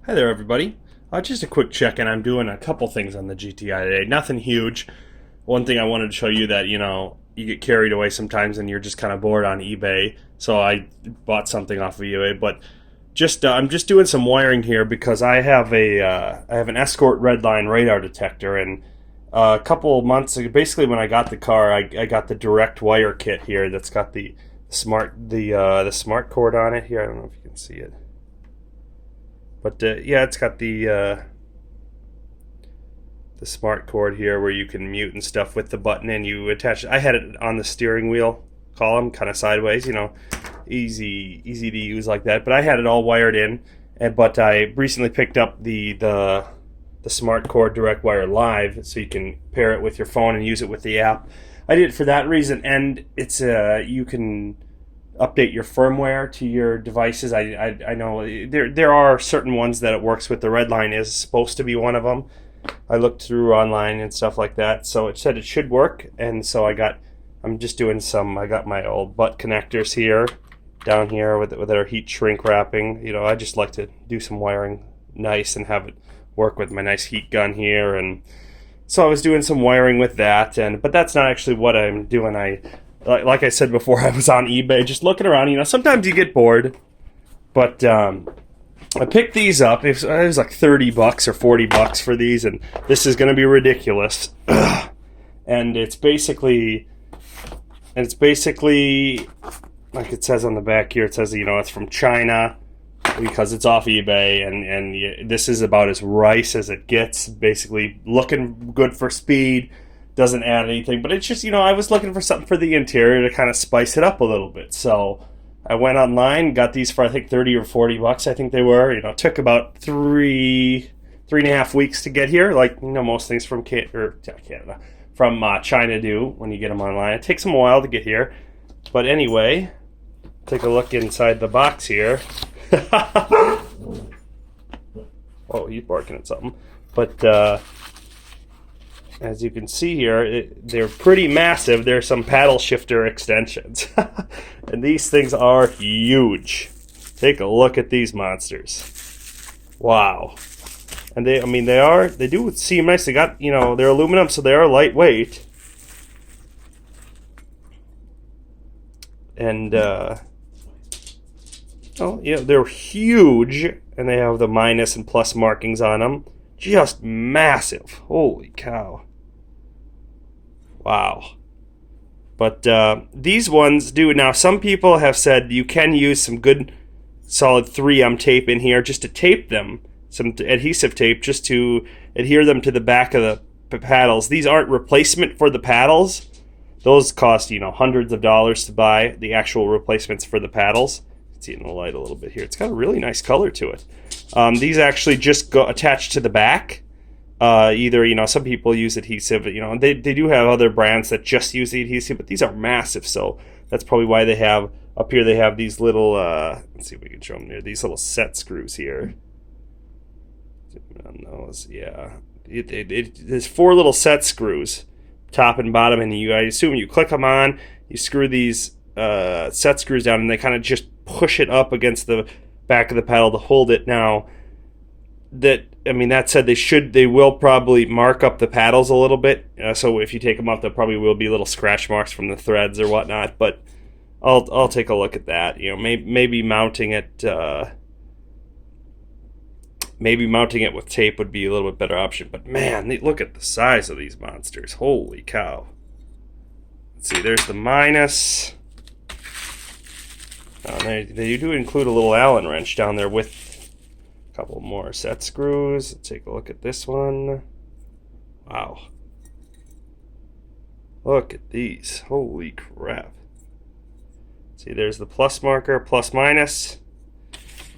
Hi there, everybody. Just a quick check-in. I'm doing a couple things on the GTI today. Nothing huge. One thing I wanted to show you that, you get carried away sometimes and you're just kind of bored on eBay. So I bought something off of eBay, but I'm just doing some wiring here because I have an Escort Redline Radar Detector, and a couple of months ago, basically when I got the car, I got the direct wire kit here that's got the smart cord on it here. I don't know if you can see it. But yeah, it's got the smart cord here where you can mute and stuff with the button, and you attach it. I had it on the steering wheel column, kind of sideways, easy to use like that. But I had it all wired in, but I recently picked up the smart cord direct wire live, so you can pair it with your phone and use it with the app. I did it for that reason, and it's you can update your firmware to your devices. I know there are certain ones that it works with. The Redline is supposed to be one of them. I looked through online and stuff like that, so it said it should work, and so I got my old butt connectors here, down here with our heat shrink wrapping. I just like to do some wiring nice and have it work with my nice heat gun here, and so I was doing some wiring with that, but that's not actually what I'm doing. Like I said before, I was on eBay just looking around. Sometimes you get bored, but I picked these up. It was like $30 or $40 for these, and this is going to be ridiculous. And it's basically like it says on the back here. It says it's from China because it's off eBay, and this is about as rice as it gets. Basically, looking good for speed. Doesn't add anything, but it's just, I was looking for something for the interior to kind of spice it up a little bit. So I went online, got these for I think $30 or $40, I think they were. It took about three and a half weeks to get here, like most things from Canada, from China do when you get them online. It takes them a while to get here, but anyway, take a look inside the box here. Oh, he's barking at something, but. As you can see here, they're pretty massive. There's some paddle shifter extensions. And these things are huge. Take a look at these monsters. Wow. And they do seem nice. They got, they're aluminum, so they are lightweight. And, they're huge. And they have the minus and plus markings on them. Just massive. Holy cow. Wow. But these ones do. Now, some people have said you can use some good solid 3M tape in here just to tape them, some adhesive tape just to adhere them to the back of the paddles. These aren't replacement for the paddles. Those cost, hundreds of dollars to buy, the actual replacements for the paddles. You can see it in the light a little bit here. It's got a really nice color to it. These actually just go attached to the back. Either, some people use adhesive, they do have other brands that just use the adhesive, but these are massive, so that's probably why they have, up here they have these little, let's see if we can show them there, these little set screws here. On those, yeah. There's 4 little set screws, top and bottom, and I assume you click them on, you screw these set screws down, and they kind of just push it up against the back of the paddle to hold it. Now, that said, they will probably mark up the paddles a little bit. So if you take them off, there probably will be little scratch marks from the threads or whatnot. But I'll take a look at that. Maybe mounting it. Maybe mounting it with tape would be a little bit better option. But man, look at the size of these monsters. Holy cow! Let's see. There's the minus. They do include a little Allen wrench down there with a couple more set screws. Let's take a look at this one. Wow. Look at these. Holy crap. See, there's the plus marker, plus minus.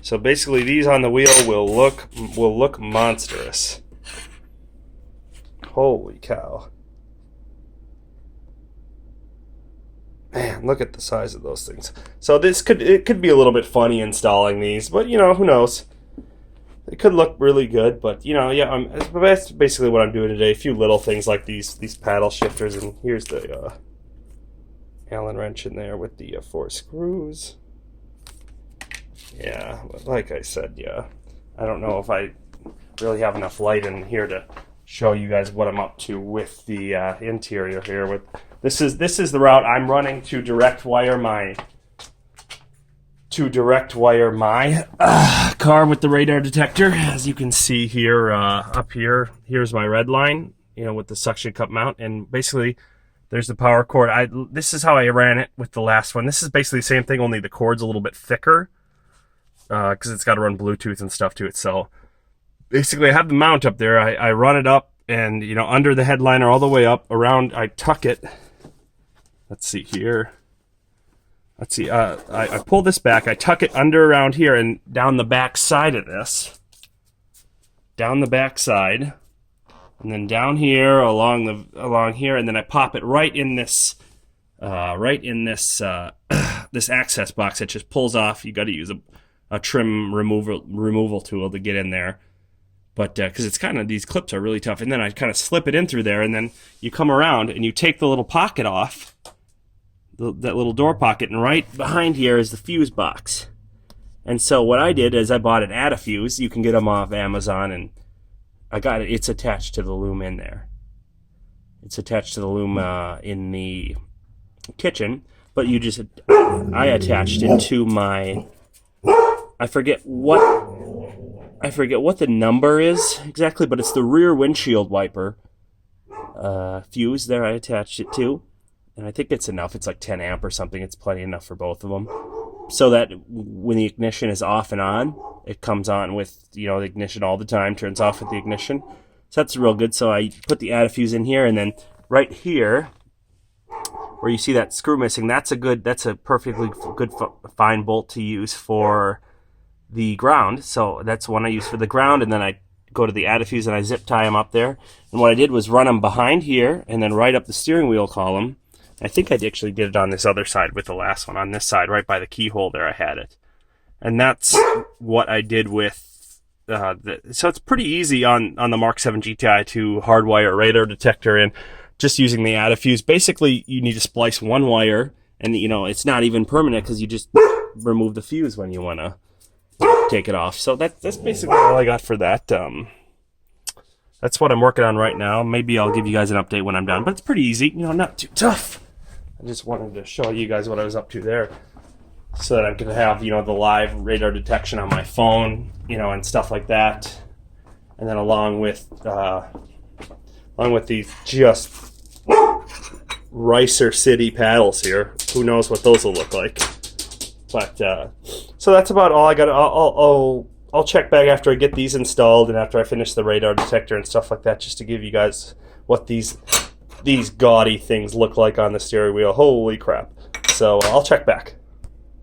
So basically these on the wheel will look monstrous. Holy cow. Man, look at the size of those things. So it could be a little bit funny installing these, but who knows? It could look really good, but that's basically what I'm doing today. A few little things like these paddle shifters, and here's the Allen wrench in there with the 4 screws. Yeah, like I said, yeah. I don't know if I really have enough light in here to show you guys what I'm up to with the interior here. With this is the route I'm running to direct wire my car with the radar detector. As you can see here, up here, here's my Redline, with the suction cup mount, and basically there's the power cord. This is how I ran it with the last one. This is basically the same thing, only the cord's a little bit thicker because it's got to run Bluetooth and stuff to it. So basically I have the mount up there. I run it up and, under the headliner all the way up around. I tuck it. Let's see here. Let's see. I pull this back. I tuck it under around here and down the back side of this. Down the back side. And then down here along here, and then I pop it right in this this access box that just pulls off. You got to use a trim removal tool to get in there. But because it's kind of, these clips are really tough. And then I kind of slip it in through there, and then you come around and you take the little pocket off, that little door pocket, and right behind here is the fuse box. And so what I did is I bought an Add-A-Fuse. You can get them off Amazon, and I got it. It's attached to the loom in there. It's attached to the loom in the kitchen, but I attached it to my, I forget what the number is exactly, but it's the rear windshield wiper fuse there I attached it to. And I think it's enough. It's like 10 amp or something. It's plenty enough for both of them. So that when the ignition is off and on, it comes on with, the ignition all the time, turns off with the ignition. So that's real good. So I put the Add-A-Fuse in here, and then right here, where you see that screw missing, that's a perfectly good fine bolt to use for the ground. So that's one I use for the ground, and then I go to the Add-A-Fuse and I zip tie them up there. And what I did was run them behind here and then right up the steering wheel column. I think I actually did it on this other side with the last one. On this side, right by the keyhole there, I had it. And that's what I did with so it's pretty easy on the Mark 7 GTI to hardwire a radar detector in, just using the Add-A-Fuse. Basically, you need to splice one wire, and it's not even permanent because you just remove the fuse when you want to take it off. So that's basically all I got for that. That's what I'm working on right now. Maybe I'll give you guys an update when I'm done, but it's pretty easy, not too tough. I just wanted to show you guys what I was up to there, so that I could have, the live radar detection on my phone, and stuff like that. And then along with these just Ricer City paddles here, who knows what those will look like. But so that's about all I got. I'll check back after I get these installed and after I finish the radar detector and stuff like that, just to give you guys what these gaudy things look like on the steering wheel. Holy crap. So I'll check back.